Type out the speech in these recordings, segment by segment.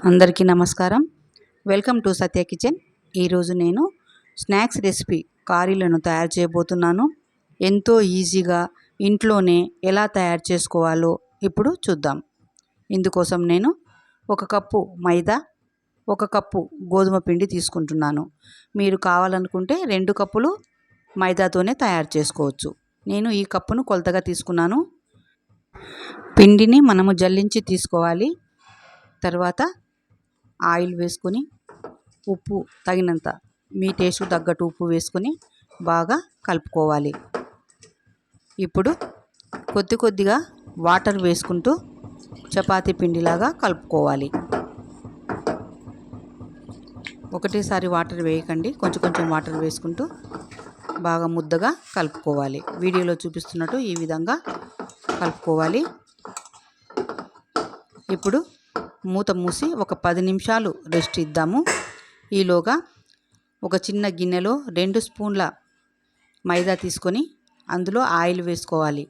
అందరికీ నమస్కారం. Welcome to Satya kitchen. ఈరోజు నేను స్నాక్స్ రెసిపీ కారీలను తయారు చేయబోతున్నాను. ఎంతో ఈజీగా ఇంట్లోనే ఎలా తయారు చేసుకోవాలో ఇప్పుడు చూద్దాం. ఇందుకోసం నేను 1 కప్పు మైదా, 1 కప్పు గోధుమ పిండి తీసుకుంటున్నాను. మీరు కావాలనుకుంటే 2 కప్పులు మైదాతోనే తయారు చేసుకోవచ్చు. నేను ఈ కప్పును కొలతగా తీసుకున్నాను. పిండిని మనము జల్లించి తీసుకోవాలి. తర్వాత ఆయిల్ వేసుకొని ఉప్పు తగినంత, మీ టేస్ట్ తగ్గట్టు ఉప్పు వేసుకొని బాగా కలుపుకోవాలి. ఇప్పుడు కొద్దిగా వాటర్ వేసుకుంటూ చపాతీ పిండిలాగా కలుపుకోవాలి. ఒకటేసారి వాటర్ వేయకండి, కొంచెం వాటర్ వేసుకుంటూ బాగా ముద్దగా కలుపుకోవాలి. వీడియోలో చూపిస్తున్నట్టు ఈ విధంగా కలుపుకోవాలి. ఇప్పుడు మూత మూసి ఒక 10 నిమిషాలు రెస్ట్ ఇద్దాము. ఈలోగా ఒక చిన్న గిన్నెలో 2 స్పూన్ల మైదా తీసుకొని అందులో ఆయిల్ వేసుకోవాలి.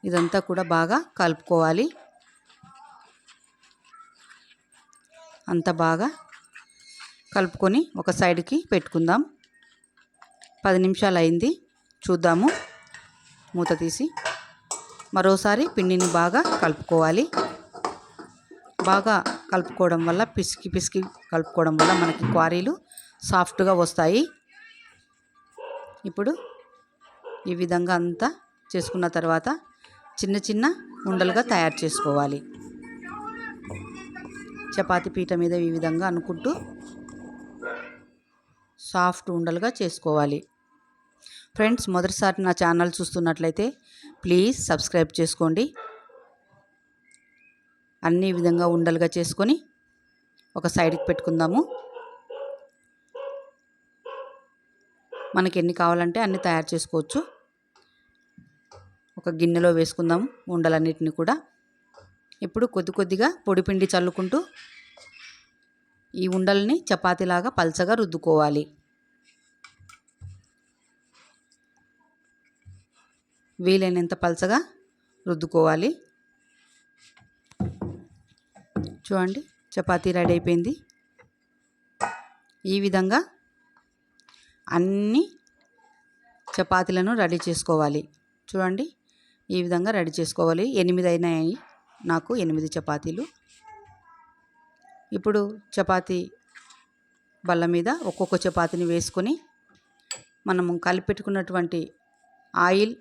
ఇదంతా కూడా బాగా కలుపుకోవాలి. అంత బాగా కలుపుకొని ఒక సైడ్కి పెట్టుకుందాం. 10 నిమిషాలు అయింది, చూద్దాము. మూత తీసి మరోసారి పిండిని బాగా కలుపుకోవాలి. బాగా కలుపుకోవడం వల్ల పిసికి కలుపుకోవడం వల్ల మనకి క్వారీలు సాఫ్ట్గా వస్తాయి. ఇప్పుడు ఈ విధంగా అంతా చేసుకున్న తర్వాత చిన్న ఉండలుగా తయారు చేసుకోవాలి. చపాతీ పీట మీద ఈ విధంగా అనుకుంటూ సాఫ్ట్ ఉండలుగా చేసుకోవాలి. ఫ్రెండ్స్, మొదటిసారి నా ఛానల్ చూస్తున్నట్లయితే ప్లీజ్ సబ్స్క్రైబ్ చేసుకోండి. అన్ని విధంగా ఉండలుగా చేసుకొని ఒక సైడ్కి పెట్టుకుందాము. మనకి ఎన్ని కావాలంటే అన్ని తయారు చేసుకోవచ్చు. ఒక గిన్నెలో వేసుకుందాము ఉండలన్నిటిని కూడా. ఇప్పుడు కొద్దిగా పొడిపిండి చల్లుకుంటూ ఈ ఉండల్ని చపాతీలాగా పల్చగా రుద్దుకోవాలి. వీలైనంత పల్చగా రుద్దుకోవాలి. చూడండి, చపాతీ రెడీ అయిపోయింది. ఈ విధంగా అన్ని చపాతీలను రెడీ చేసుకోవాలి. చూడండి, ఈ విధంగా రెడీ చేసుకోవాలి. 8 అయినాయి నాకు, 8 చపాతీలు. ఇప్పుడు చపాతీ బల్ల మీద ఒక్కొక్క చపాతీని వేసుకొని మనము కలిపెట్టుకున్నటువంటి ఆయిల్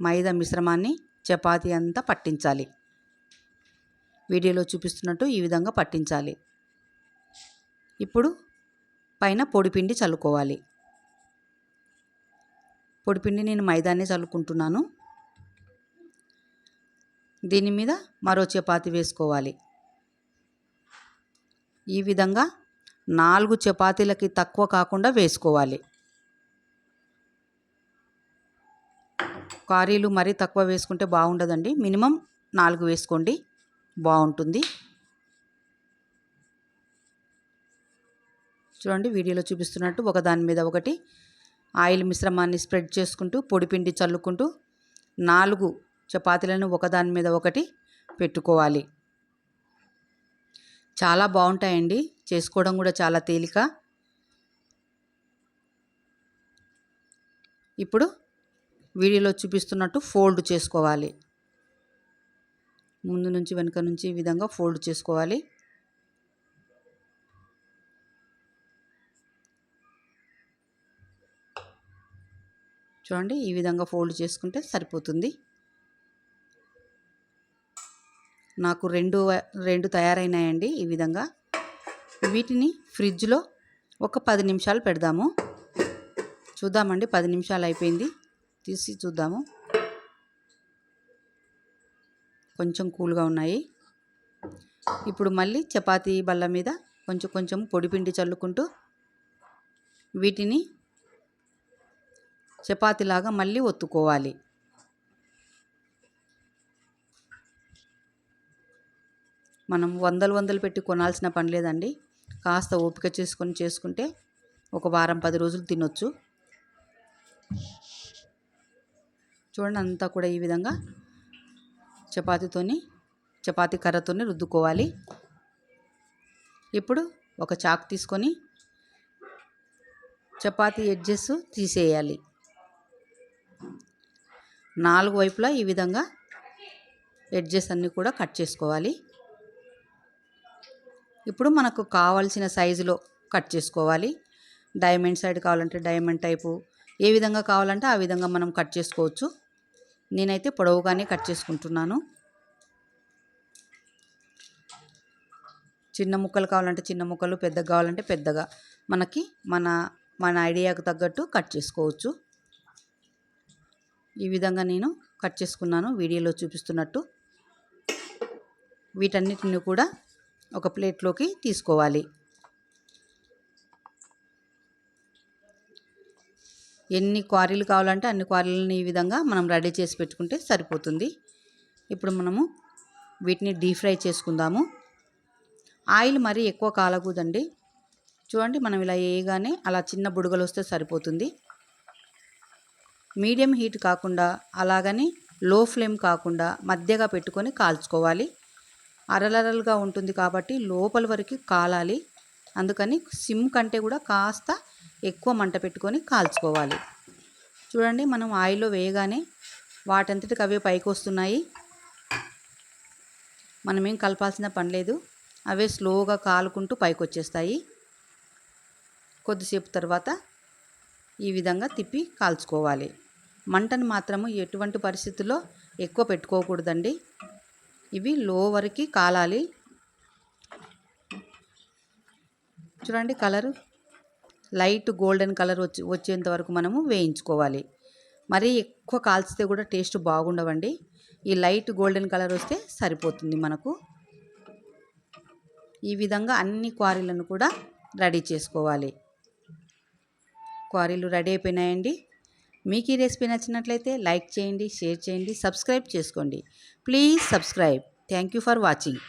మైదా మిశ్రమాన్ని చపాతీ అంతా పట్టించాలి. వీడియోలో చూపిస్తున్నట్టు ఈ విధంగా పట్టించాలి. ఇప్పుడు పైన పొడిపిండి చల్లుకోవాలి. పొడిపిండి నేను మైదానే చల్లుకుంటున్నాను. దీని మీద మరో చపాతీ వేసుకోవాలి. ఈ విధంగా 4 చపాతీలకి తక్కువ కాకుండా వేసుకోవాలి. కారీలు మరీ తక్కువ వేసుకుంటే బాగుండదండి. మినిమం 4 వేసుకోండి, బాగుంటుంది. చూడండి, వీడియోలో చూపిస్తున్నట్టు ఒకదాని మీద ఒకటి ఆయిల్ మిశ్రమాన్ని స్ప్రెడ్ చేసుకుంటూ పొడిపిండి చల్లుకుంటూ 4 చపాతీలను ఒకదాని మీద ఒకటి పెట్టుకోవాలి. చాలా బాగుంటాయండి, చేసుకోవడం కూడా చాలా తేలిక. ఇప్పుడు వీడియోలో చూపిస్తున్నట్టు ఫోల్డ్ చేసుకోవాలి. ముందు నుంచి వెనుక నుంచి ఈ విధంగా ఫోల్డ్ చేసుకోవాలి. చూడండి, ఈ విధంగా ఫోల్డ్ చేసుకుంటే సరిపోతుంది. నాకు రెండు తయారైనాయండి ఈ విధంగా. వీటిని ఫ్రిడ్జ్లో ఒక 10 నిమిషాలు పెడదాము. చూద్దామండి, 10 నిమిషాలు అయిపోయింది, తీసి చూద్దాము. కొంచెం కూల్గా ఉన్నాయి. ఇప్పుడు మళ్ళీ చపాతీ బల్ల మీద కొంచెం పొడిపిండి చల్లుకుంటూ వీటిని చపాతీలాగా మళ్ళీ ఒత్తుకోవాలి. మనం వందలు పెట్టి కొనాల్సిన పని లేదండి. కాస్త ఓపిక చేసుకుంటే ఒక వారం 10 రోజులు తినొచ్చు. చూడండి, అంతా కూడా ఈ విధంగా చపాతీతోని చపాతీ కర్రతోనే రుద్దుకోవాలి. ఇప్పుడు ఒక చాకు తీసుకొని చపాతీ ఎడ్జెస్ తీసేయాలి. 4 వైపులా ఈ విధంగా ఎడ్జెస్ అన్నీ కూడా కట్ చేసుకోవాలి. ఇప్పుడు మనకు కావాల్సిన సైజులో కట్ చేసుకోవాలి. డైమండ్ సైడ్ కావాలంటే డైమండ్ టైపు, ఏ విధంగా కావాలంటే ఆ విధంగా మనం కట్ చేసుకోవచ్చు. నేనైతే పొడవుగానే కట్ చేసుకుంటున్నాను. చిన్న ముక్కలు కావాలంటే చిన్న ముక్కలు, పెద్దగా కావాలంటే పెద్దగా, మనకి మన ఐడియాకు తగ్గట్టు కట్ చేసుకోవచ్చు. ఈ విధంగా నేను కట్ చేసుకున్నాను వీడియోలో చూపిస్తున్నట్టు. వీటన్నిటిని కూడా ఒక ప్లేట్లోకి తీసుకోవాలి. ఎన్ని క్వారీలు కావాలంటే అన్ని క్వారీలను ఈ విధంగా మనం రెడీ చేసి పెట్టుకుంటే సరిపోతుంది. ఇప్పుడు మనము వీటిని డీప్ ఫ్రై చేసుకుందాము. ఆయిల్ మరీ ఎక్కువ కాలకూడదండి. చూడండి, మనం ఇలా వేయగానే అలా చిన్న బుడగలు వస్తే సరిపోతుంది. మీడియం హీట్ కాకుండా అలాగని లో ఫ్లేమ్ కాకుండా మధ్యగా పెట్టుకొని కాల్చుకోవాలి. అరలరలుగా ఉంటుంది కాబట్టి లోపల వరకు కాలాలి. అందుకని సిమ్ కంటే కూడా కాస్త ఎక్కువ మంట పెట్టుకొని కాల్చుకోవాలి. చూడండి, మనం ఆయిల్లో వేయగానే వాటంతటికి అవే పైకి వస్తున్నాయి. మనమేం కలపాల్సిన పని లేదు. అవే స్లోగా కాలుకుంటూ పైకి వచ్చేస్తాయి. కొద్దిసేపు తర్వాత ఈ విధంగా తిప్పి కాల్చుకోవాలి. మంటను మాత్రము ఎటువంటి పరిస్థితుల్లో ఎక్కువ పెట్టుకోకూడదండి. ఇవి లో వరకు కాలాలి. చూడండి, కలరు లైట్ గోల్డెన్ కలర్ వచ్చేంత వరకు మనము వేయించుకోవాలి. మరీ ఎక్కువ కాల్చితే కూడా టేస్ట్ బాగుండవండి. ఈ లైట్ గోల్డెన్ కలర్ వస్తే సరిపోతుంది మనకు. ఈ విధంగా అన్ని క్వారీలను కూడా రెడీ చేసుకోవాలి. క్వారీలు రెడీ అయిపోయినాయండి. మీకు ఈ రెసిపీ నచ్చినట్లయితే లైక్ చేయండి, షేర్ చేయండి, సబ్స్క్రైబ్ చేసుకోండి. Please subscribe. Thank you for watching.